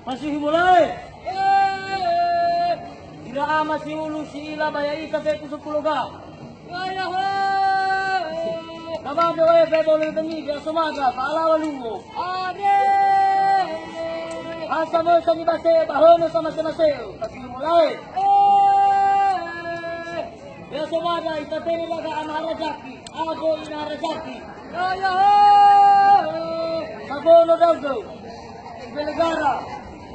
Masih mulai. Ira masih ulu si ila bayai tapi ku 10 ga. Kaba do e bebo le bengi dia sumaga pala walungo. Asa mo sa ni base bahono sama sama seo. Masih mulai. Dia sumaga itatene laga amara jaki. Ago inara jaki. Sabono daw do. Belegara.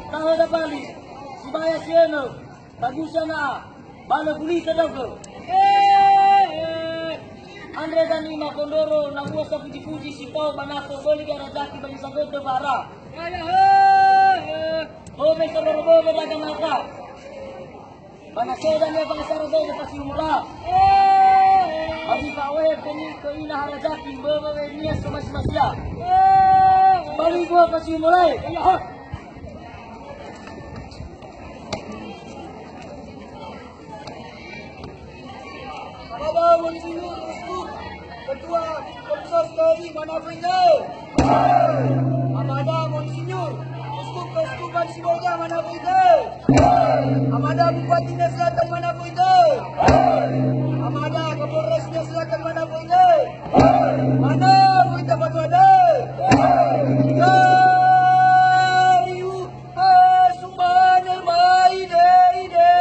Tahu dah Bali, Sibaya Sieno, Bagusana, Bala Bulita Dago. Andre dan Lima Kondoro, Namuasa Puji-Puji, Sipau, Manako, Belegara Jaki, Bani Sagoto, Bara. Home Sororobo, Dagang Maka. Banasoda niya Bang Saragogo, Pasimula. Abi Pawe, Peni, Koina Harajaki, Bobo, Nias, Mas-Masya. Bali gua Pasimula. Kepada Monsinyur Uskup Ketua Komsos Polri Manapaindo. Kepada Monsinyur Uskup Keuskupan Sibolga Manapaindo. Kepada Bupati Nia Selatan Manapaindo. Kepada Kapolres Nia Selatan Manapaindo. Mana pun tempat ada. Kayu Sumbangan Maide Ide.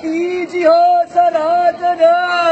Bharati Ji Ho Sanatana.